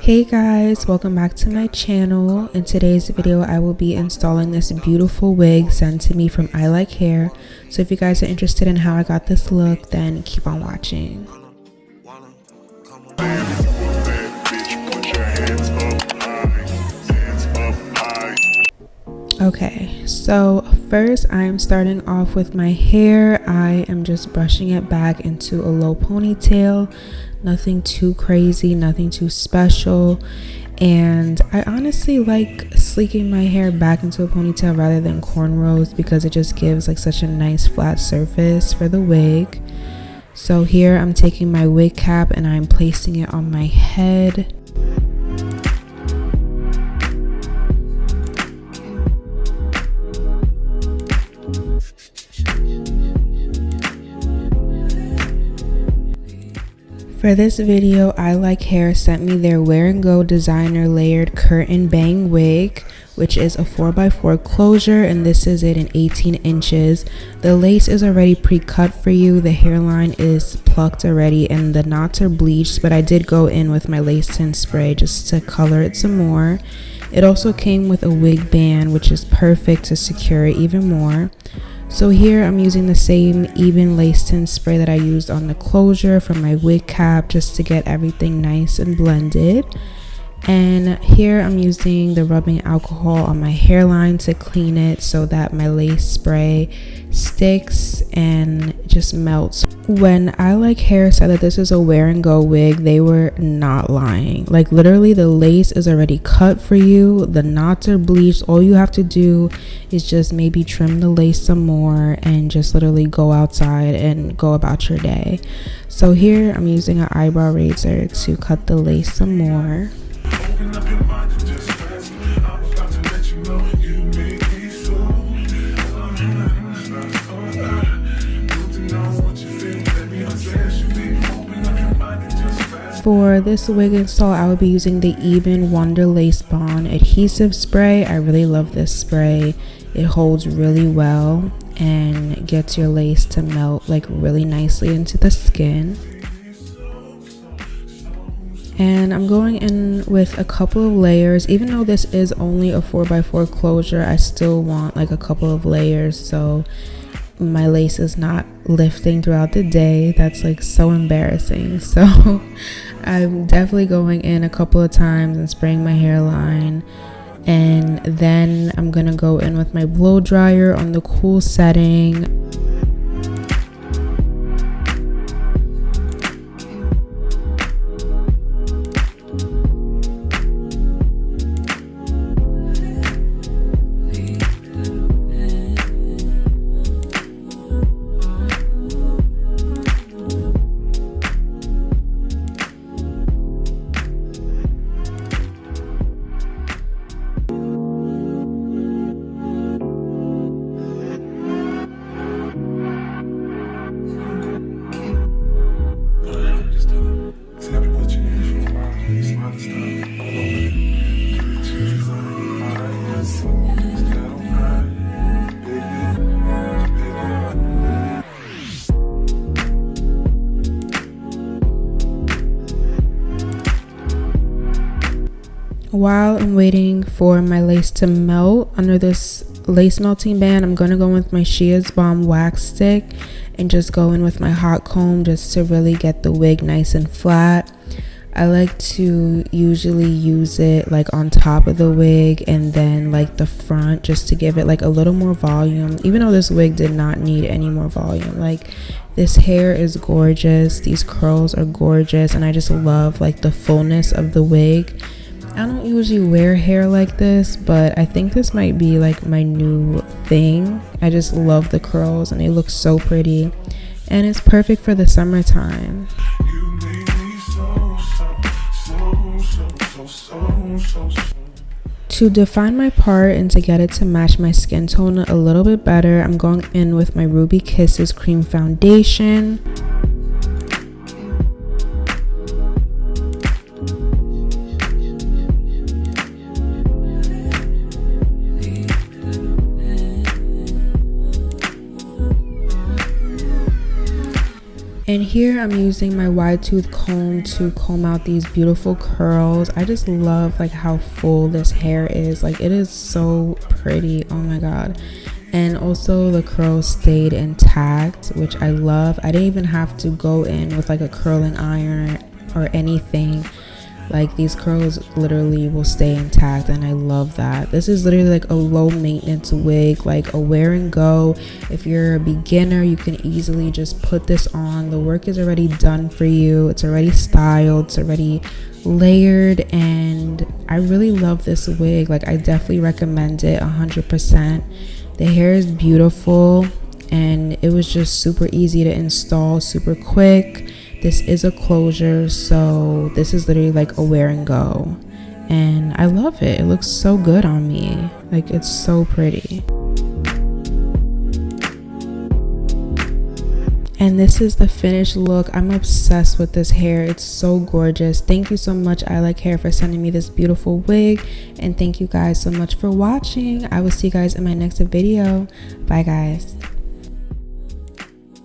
Hey guys, welcome back to my channel. In today's video I will be installing this beautiful wig sent to me from I Like Hair. So if you guys are interested in how I got this look, then keep on watching. Okay, so first I'm starting off with my hair. I am just brushing it back into a low ponytail. Nothing too crazy, nothing too special. And I honestly like sleeking my hair back into a ponytail rather than cornrows because it just gives like such a nice flat surface for the wig. So here I'm taking my wig cap and I'm placing it on my head. For this video, I Like Hair sent me their Wear and Go designer layered curtain bang wig, which is a 4x4 closure, and this is it in 18 inches. The lace is already pre-cut for you, the hairline is plucked already, and the knots are bleached, but I did go in with my lace tint spray just to color it some more. It also came with a wig band, which is perfect to secure it even more. So here I'm using the same even lace tint spray that I used on the closure for my wig cap just to get everything nice and blended. And here I'm using the rubbing alcohol on my hairline to clean it so that my lace spray sticks and just melts. When I Like Hair said that this is a wear and go wig, they were not lying. Like literally the lace is already cut for you, the knots are bleached. All you have to do is just maybe trim the lace some more and just literally go outside and go about your day. So here I'm using an eyebrow razor to cut the lace some more. For this wig install, I will be using the Even Wonder Lace Bond adhesive spray. I really love this spray. It holds really well and gets your lace to melt like really nicely into the skin. And I'm going in with a couple of layers. Even though this is only a 4x4 closure, I still want like a couple of layers so my lace is not lifting throughout the day. That's like so embarrassing. So I'm definitely going in a couple of times and spraying my hairline. And then I'm gonna go in with my blow dryer on the cool setting. While I'm waiting for my lace to melt under this lace melting band, I'm going to go in with my Shea's Balm wax stick and just go in with my hot comb just to really get the wig nice and flat. I like to usually use it like on top of the wig and then like the front just to give it like a little more volume, even though this wig did not need any more volume. Like this hair is gorgeous, these curls are gorgeous, and I just love like the fullness of the wig. I don't usually wear hair like this, but I think this might be like my new thing. I just love the curls and they look so pretty, and it's perfect for the summertime. To define my part and to get it to match my skin tone a little bit better, I'm going in with my Ruby Kisses cream foundation. And here I'm using my wide tooth comb to comb out these beautiful curls. I just love like how full this hair is. Like it is so pretty. Oh my god. And also the curls stayed intact, which I love. I didn't even have to go in with like a curling iron or anything. Like these curls literally will stay intact, and I love that. This is literally like a low maintenance wig, like a wear and go. If you're a beginner, you can easily just put this on. The work is already done for you. It's already styled, it's already layered, and I really love this wig. Like I definitely recommend it 100%. The hair is beautiful, and it was just super easy to install, super quick. This is a closure, so this is literally like a wear and go, and I love it. It looks so good on me. Like it's so pretty. And this is the finished look. I'm obsessed with this hair. It's so gorgeous. Thank you so much, I Like Hair, for sending me this beautiful wig, and thank you guys so much for watching. I will see you guys in my next video. Bye guys.